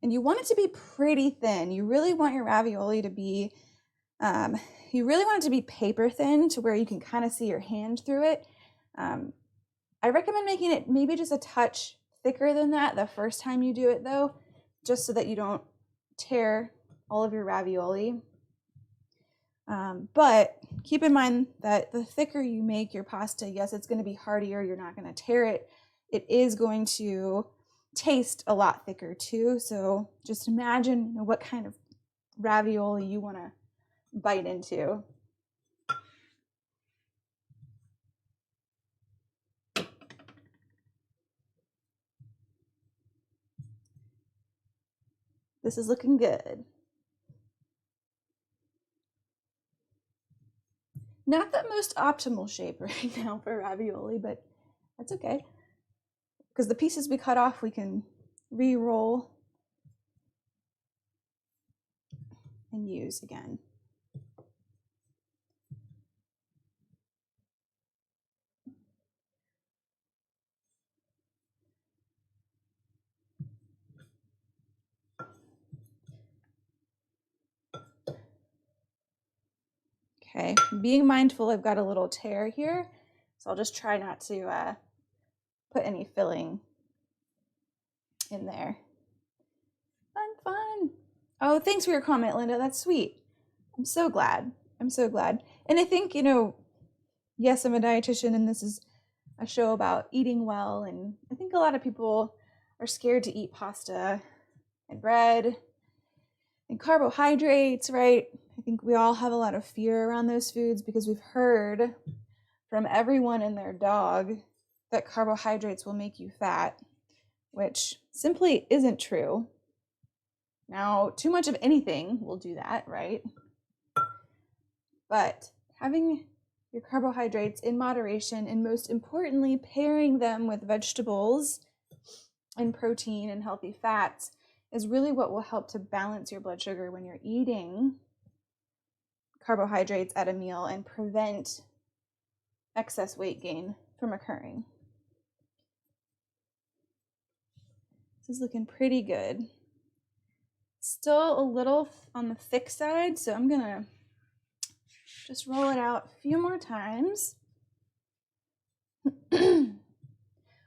And you want it to be pretty thin. You really want your ravioli to be, you really want it to be paper thin to where you can kind of see your hand through it. I recommend making it maybe just a touch thicker than that the first time you do it though, just so that you don't tear all of your ravioli. But keep in mind that the thicker you make your pasta, yes, it's going to be heartier. You're not going to tear it. It is going to taste a lot thicker too. So just imagine what kind of ravioli you want to bite into. This is looking good. Not the most optimal shape right now for ravioli, but that's okay. Because the pieces we cut off, we can re-roll and use again. Okay, being mindful, I've got a little tear here, so I'll just try not to put any filling in there. Fun. Oh, thanks for your comment, Linda. That's sweet. I'm so glad. And I think, yes, I'm a dietitian and this is a show about eating well. And I think a lot of people are scared to eat pasta and bread and carbohydrates, right? I think we all have a lot of fear around those foods because we've heard from everyone and their dog that carbohydrates will make you fat, which simply isn't true. Now, too much of anything will do that, right? But having your carbohydrates in moderation, and most importantly, pairing them with vegetables and protein and healthy fats is really what will help to balance your blood sugar when you're eating carbohydrates at a meal and prevent excess weight gain from occurring. This is looking pretty good. Still a little on the thick side, so I'm gonna just roll it out a few more times. I'm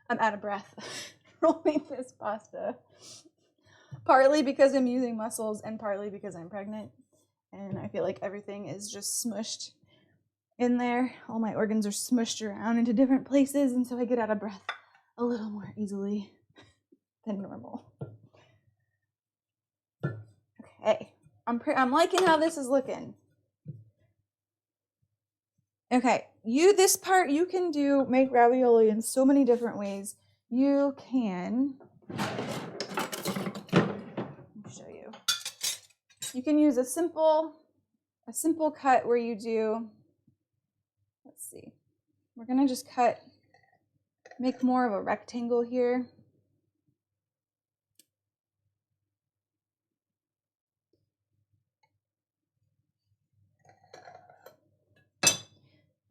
out of breath rolling this pasta. Partly because I'm using muscles and partly because I'm pregnant. And I feel like everything is just smushed in there. All my organs are smushed around into different places, and so I get out of breath a little more easily than normal. Okay, I'm liking how this is looking. Okay, this part you can make ravioli in so many different ways. You can, let me show you. You can use a simple cut where you do, let's see, we're gonna just make more of a rectangle here.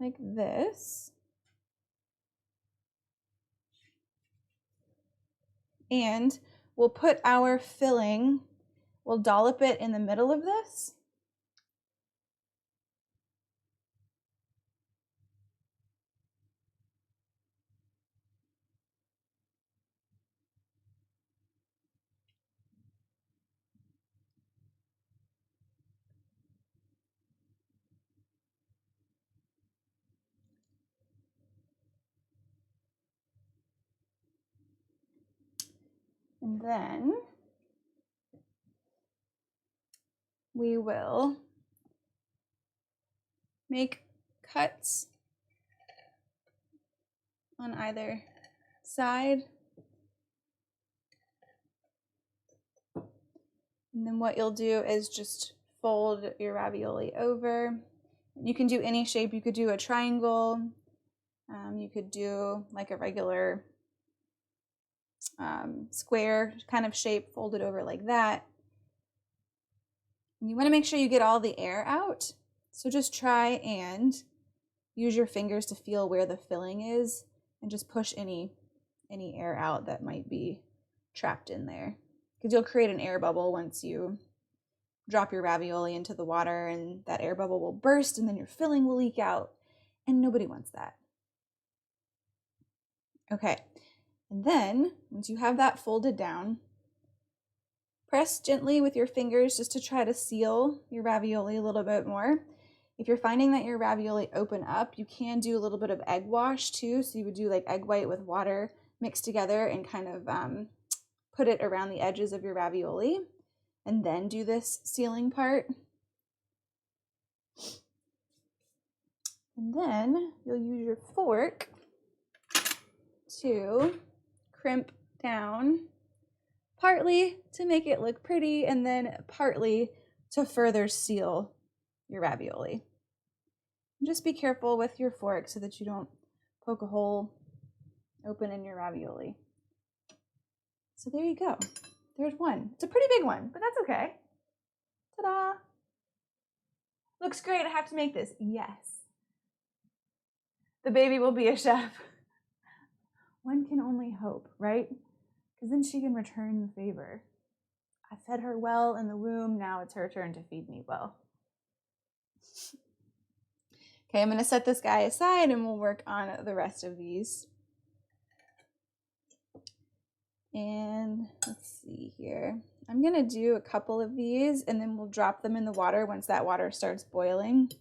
Like this. And we'll put our filling, we'll dollop it in the middle of this. And then we will make cuts on either side. And then what you'll do is just fold your ravioli over. You can do any shape. You could do a triangle. You could do like a regular square kind of shape, fold it over like that. And you want to make sure you get all the air out. So just try and use your fingers to feel where the filling is and just push any air out that might be trapped in there. Because you'll create an air bubble once you drop your ravioli into the water, and that air bubble will burst and then your filling will leak out, and nobody wants that. Okay, and then once you have that folded down, press gently with your fingers just to try to seal your ravioli a little bit more. If you're finding that your ravioli open up, you can do a little bit of egg wash too. So you would do like egg white with water mixed together and kind of put it around the edges of your ravioli, and then do this sealing part. And then you'll use your fork to crimp down, partly to make it look pretty and then partly to further seal your ravioli. And just be careful with your fork so that you don't poke a hole open in your ravioli. So there you go. There's one. It's a pretty big one, but that's okay. Ta-da! Looks great. I have to make this. Yes. The baby will be a chef. One can only hope, right? Because then she can return the favor. I fed her well in the womb. Now it's her turn to feed me well. Okay, I'm going to set this guy aside and we'll work on the rest of these. And let's see here. I'm going to do a couple of these and then we'll drop them in the water once that water starts boiling.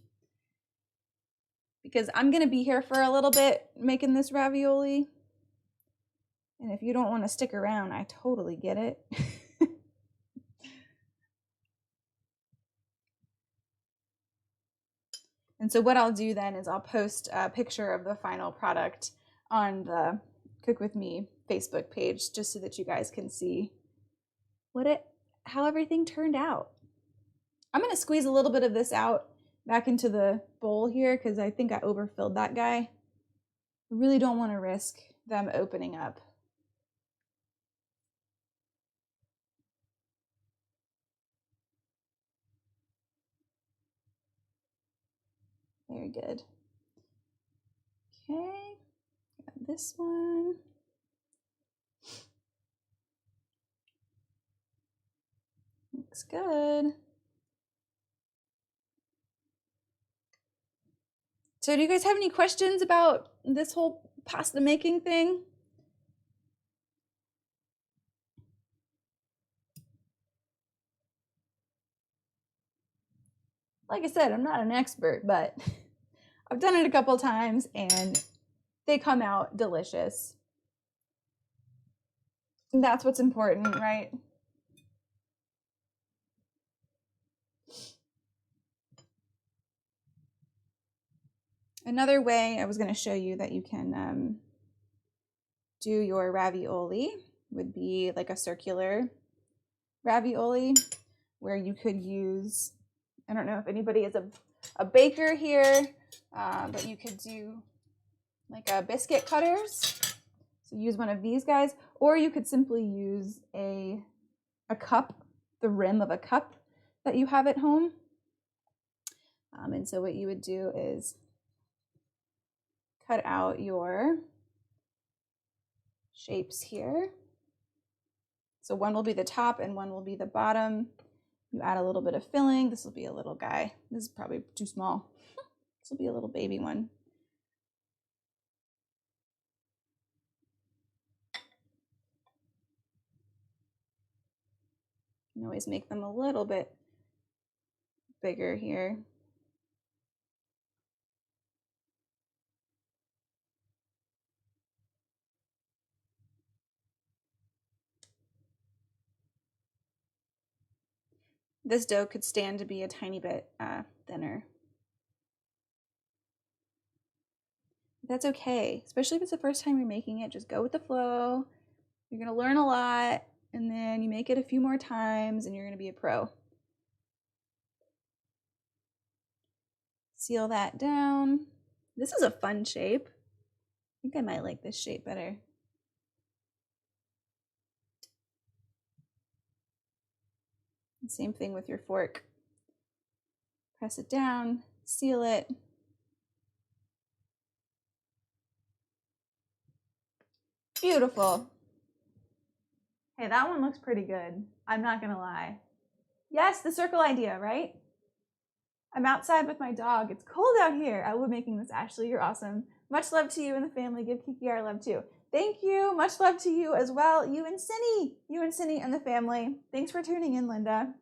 Because I'm going to be here for a little bit making this ravioli. And if you don't want to stick around, I totally get it. And so what I'll do then is I'll post a picture of the final product on the Cook With Me Facebook page, just so that you guys can see how everything turned out. I'm going to squeeze a little bit of this out back into the bowl here because I think I overfilled that guy. I really don't want to risk them opening up. Very good. Okay, got this one. Looks good. So do you guys have any questions about this whole pasta making thing? Like I said, I'm not an expert, but I've done it a couple times and they come out delicious. And that's what's important, right? Another way I was going to show you that you can do your ravioli would be like a circular ravioli where you could use, I don't know if anybody is a baker here, but you could do like a biscuit cutters. So use one of these guys, or you could simply use a cup, the rim of a cup that you have at home. And so what you would do is cut out your shapes here. So one will be the top and one will be the bottom. You add a little bit of filling. This will be a little guy. This is probably too small. This will be a little baby one. You can always make them a little bit bigger here. This dough could stand to be a tiny bit thinner. That's okay, especially if it's the first time you're making it. Just go with the flow. You're gonna learn a lot, and then you make it a few more times and you're gonna be a pro. Seal that down. This is a fun shape. I think I might like this shape better. Same thing with your fork. Press it down, seal it. Beautiful. Hey, that one looks pretty good. I'm not gonna lie. Yes, the circle idea, right? I'm outside with my dog. It's cold out here. I love making this, Ashley. You're awesome. Much love to you and the family. Give Kiki our love too. Thank you. Much love to you as well. You and Cindy and the family. Thanks for tuning in, Linda.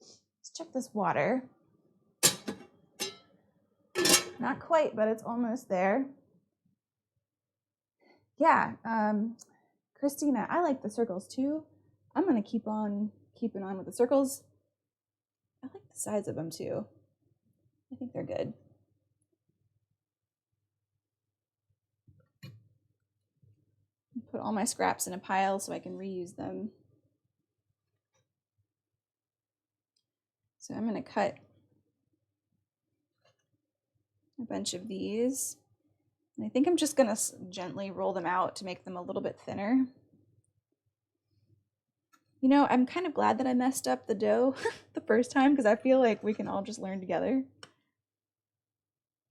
Let's check this water. Not quite, but it's almost there. Yeah, Christina, I like the circles too. I'm gonna keep on keeping on with the circles. I like the size of them too. I think they're good. Put all my scraps in a pile so I can reuse them. So I'm gonna cut a bunch of these. And I think I'm just gonna gently roll them out to make them a little bit thinner. You know, I'm kind of glad that I messed up the dough the first time because I feel like we can all just learn together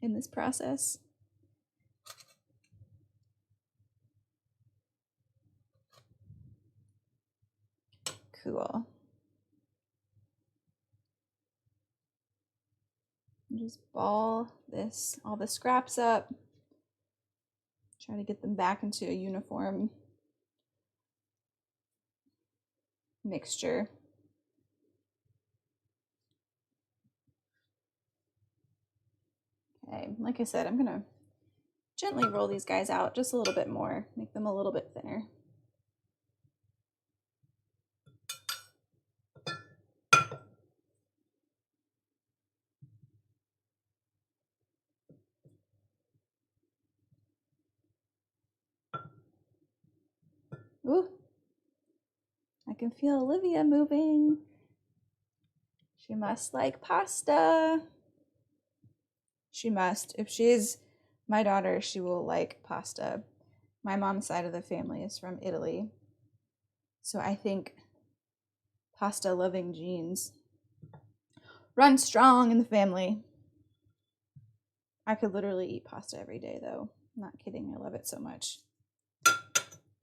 in this process. Cool. Just ball this, all the scraps up. Try to get them back into a uniform mixture. Okay, like I said, I'm gonna gently roll these guys out just a little bit more, make them a little bit thinner. Ooh, I can feel Olivia moving. She must like pasta. She must. If she's my daughter, she will like pasta. My mom's side of the family is from Italy. So I think pasta loving genes run strong in the family. I could literally eat pasta every day though. I'm not kidding. I love it so much.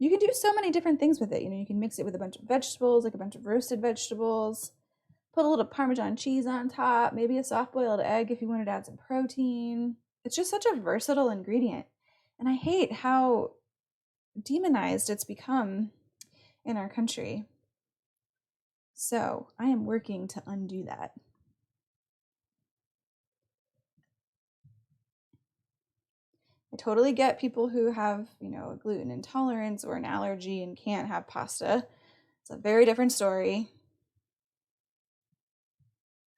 You can do so many different things with it. You know, you can mix it with a bunch of vegetables, like a bunch of roasted vegetables. Put a little Parmesan cheese on top, maybe a soft-boiled egg if you wanted to add some protein. It's just such a versatile ingredient. And I hate how demonized it's become in our country. So I am working to undo that. I totally get people who have, you know, a gluten intolerance or an allergy and can't have pasta. It's a very different story.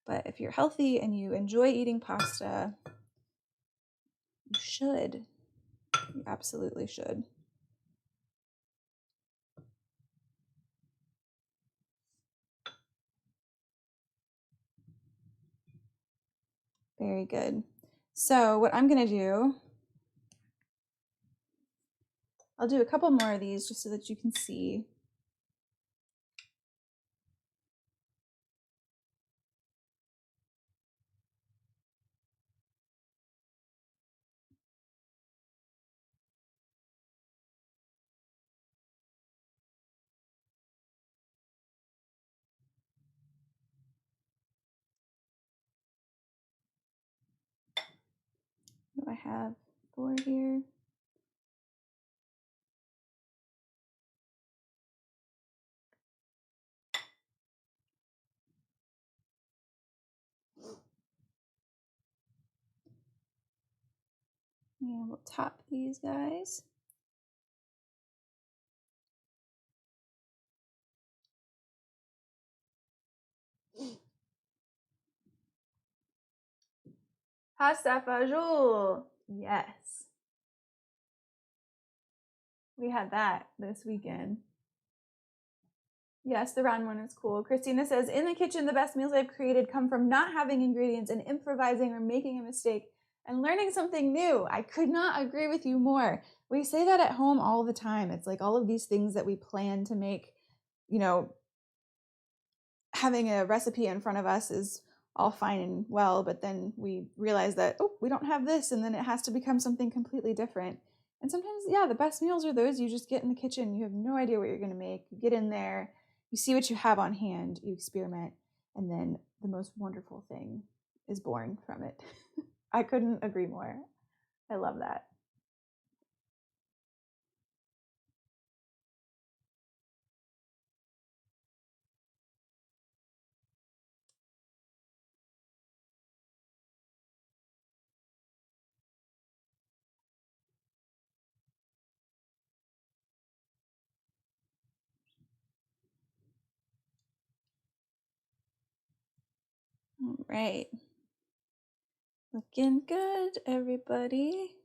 But if you're healthy and you enjoy eating pasta, you should. You absolutely should. Very good. So what I'm gonna do, I'll do a couple more of these just so that you can see. What do I have 4 here? And we'll top these guys. Pasta fajoule. Yes. We had that this weekend. Yes, the round one is cool. Christina says, in the kitchen, the best meals I've created come from not having ingredients and improvising or making a mistake and learning something new. I could not agree with you more. We say that at home all the time. It's like all of these things that we plan to make, you know, having a recipe in front of us is all fine and well, but then we realize that, oh, we don't have this, and then it has to become something completely different. And sometimes, yeah, the best meals are those you just get in the kitchen, you have no idea what you're going to make, you get in there, you see what you have on hand, you experiment, and then the most wonderful thing is born from it. I couldn't agree more. I love that. All right. Looking good, everybody.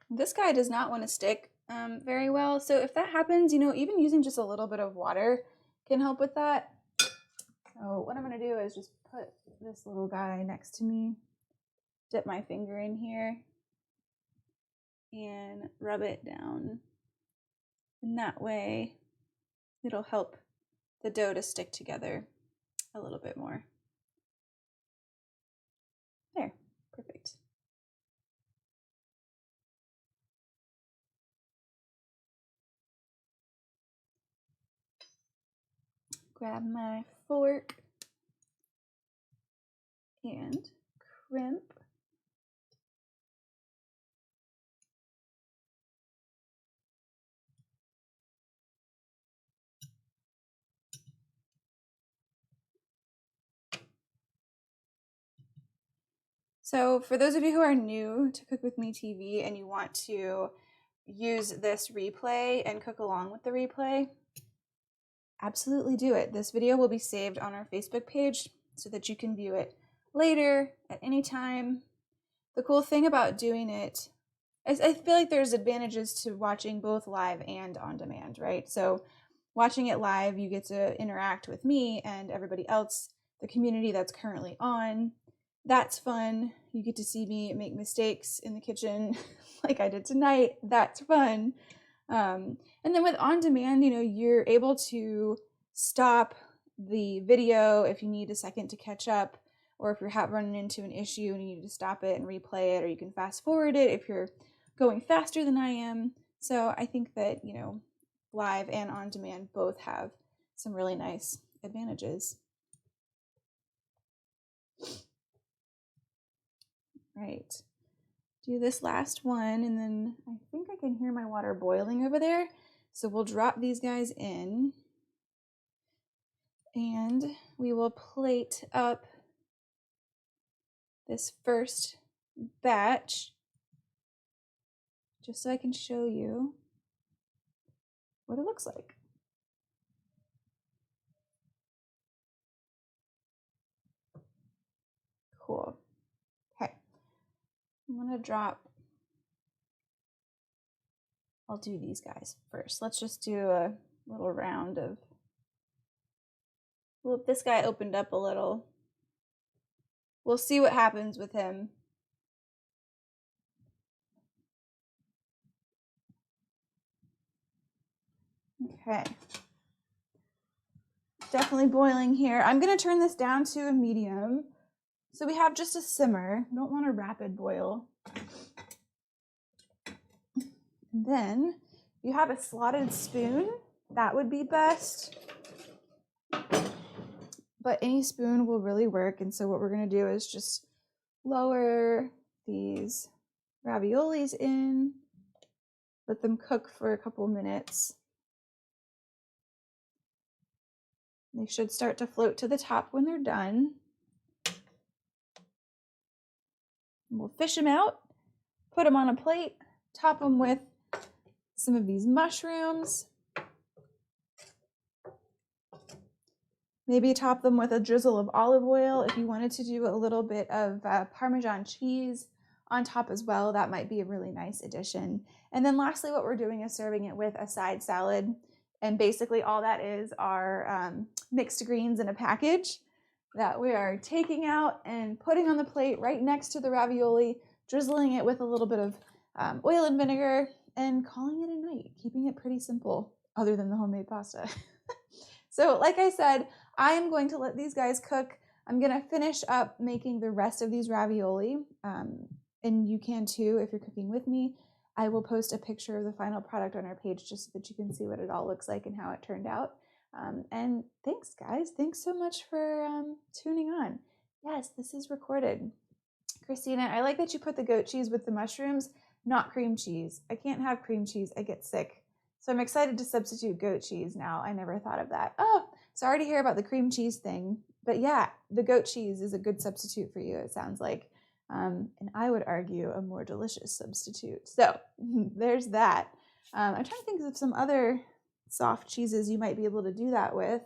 This guy does not want to stick very well. So if that happens, even using just a little bit of water can help with that. So what I'm going to do is just put this little guy next to me, dip my finger in here, and rub it down. And that way, it'll help the dough to stick together a little bit more. There, perfect. Grab my fork and crimp. So for those of you who are new to Cook With Me TV and you want to use this replay and cook along with the replay, absolutely do it. This video will be saved on our Facebook page so that you can view it later at any time. The cool thing about doing it is I feel like there's advantages to watching both live and on demand, right? So watching it live, you get to interact with me and everybody else, the community that's currently on. That's fun. You get to see me make mistakes in the kitchen like I did tonight. That's fun. And then with on demand, you're able to stop the video if you need a second to catch up, or if you're running into an issue and you need to stop it and replay it, or you can fast forward it if you're going faster than I am. So I think that, live and on demand both have some really nice advantages. Right. Do this last one, and then I think I can hear my water boiling over there. So we'll drop these guys in, and we will plate up this first batch just so I can show you what it looks like. Cool. Okay. I'm going to drop, I'll do these guys first. Let's just do a little round of, well, this guy opened up a little. We'll see what happens with him. Okay. Definitely boiling here. I'm going to turn this down to a medium. So we have just a simmer. Don't want a rapid boil. And then you have a slotted spoon. That would be best. But any spoon will really work. And so what we're going to do is just lower these raviolis in, let them cook for a couple minutes. They should start to float to the top when they're done. And we'll fish them out, put them on a plate, top them with some of these mushrooms. Maybe top them with a drizzle of olive oil. If you wanted to do a little bit of Parmesan cheese on top as well, that might be a really nice addition. And then lastly, what we're doing is serving it with a side salad. And basically all that is are mixed greens in a package that we are taking out and putting on the plate right next to the ravioli, drizzling it with a little bit of oil and vinegar, and calling it a night, keeping it pretty simple other than the homemade pasta. So like I said, I am going to let these guys cook. I'm going to finish up making the rest of these ravioli, and you can too if you're cooking with me. I will post a picture of the final product on our page just so that you can see what it all looks like and how it turned out. And thanks, guys. Thanks so much for tuning on. Yes, this is recorded. Christina, I like that you put the goat cheese with the mushrooms, not cream cheese. I can't have cream cheese. I get sick. So I'm excited to substitute goat cheese now. I never thought of that. Oh, sorry to hear about the cream cheese thing. But yeah, the goat cheese is a good substitute for you, it sounds like. and I would argue a more delicious substitute. So there's that. I'm trying to think of some other soft cheeses you might be able to do that with.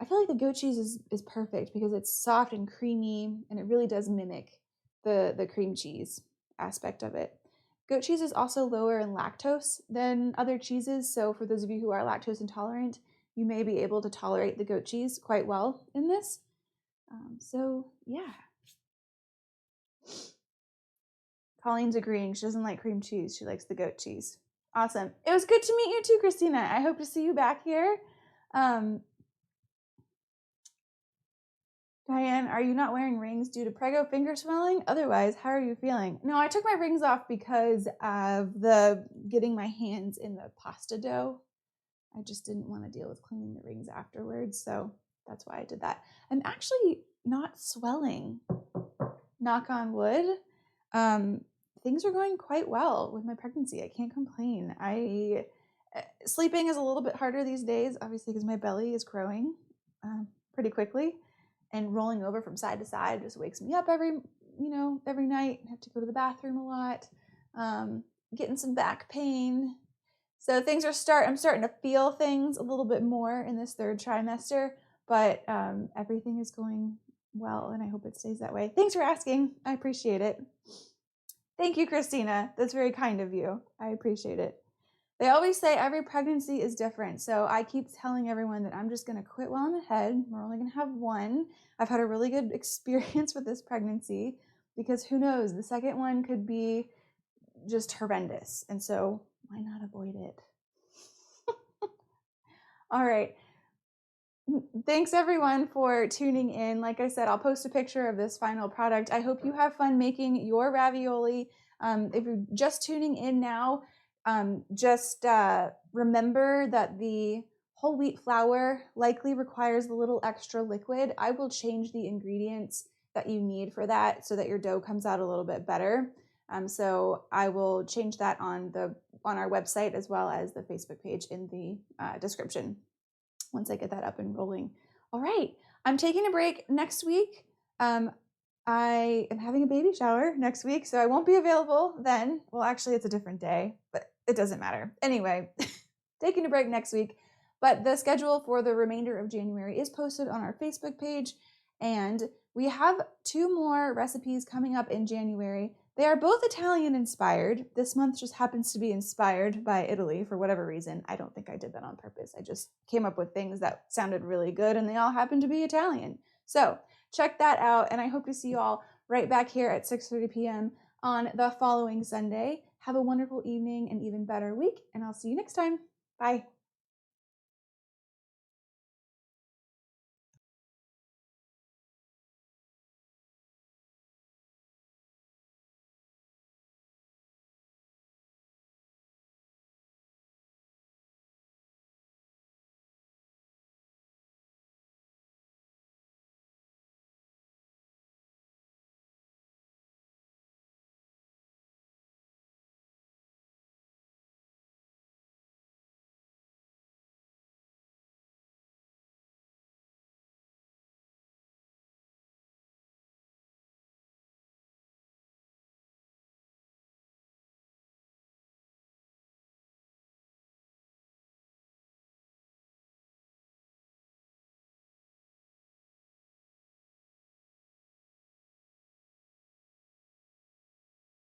I feel like the goat cheese is perfect because it's soft and creamy, and it really does mimic the cream cheese aspect of it. Goat cheese is also lower in lactose than other cheeses, so for those of you who are lactose intolerant, you may be able to tolerate the goat cheese quite well in this. So yeah. Colleen's agreeing. She doesn't like cream cheese. She likes the goat cheese. Awesome. It was good to meet you too, Christina. I hope to see you back here. Diane, are you not wearing rings due to prego finger swelling? Otherwise, how are you feeling? No, I took my rings off because of the getting my hands in the pasta dough. I just didn't want to deal with cleaning the rings afterwards, so that's why I did that. I'm actually not swelling, knock on wood. Things are going quite well with my pregnancy. I can't complain. Sleeping is a little bit harder these days, obviously, because my belly is growing pretty quickly. And rolling over from side to side just wakes me up every night. I have to go to the bathroom a lot. Getting some back pain. So I'm starting to feel things a little bit more in this third trimester, but everything is going well, and I hope it stays that way. Thanks for asking. I appreciate it. Thank you, Christina. That's very kind of you. I appreciate it. They always say every pregnancy is different. So I keep telling everyone that I'm just going to quit while I'm ahead. We're only going to have one. I've had a really good experience with this pregnancy because who knows, the second one could be just horrendous. And so why not avoid it? All right. Thanks everyone for tuning in. Like I said, I'll post a picture of this final product. I hope you have fun making your ravioli. If you're just tuning in now, just remember that the whole wheat flour likely requires a little extra liquid. I will change the ingredients that you need for that so that your dough comes out a little bit better. So I will change that on our website as well as the Facebook page in the description once I get that up and rolling. All right, I'm taking a break next week. I am having a baby shower next week, so I won't be available then. Well, actually, it's a different day, but it doesn't matter. Anyway, taking a break next week, but the schedule for the remainder of January is posted on our Facebook page, and we have 2 more recipes coming up in January. They are both Italian inspired. This month just happens to be inspired by Italy for whatever reason. I don't think I did that on purpose. I just came up with things that sounded really good, and they all happen to be Italian. So check that out, and I hope to see you all right back here at 6:30 p.m. on the following Sunday. Have a wonderful evening and even better week, and I'll see you next time. Bye.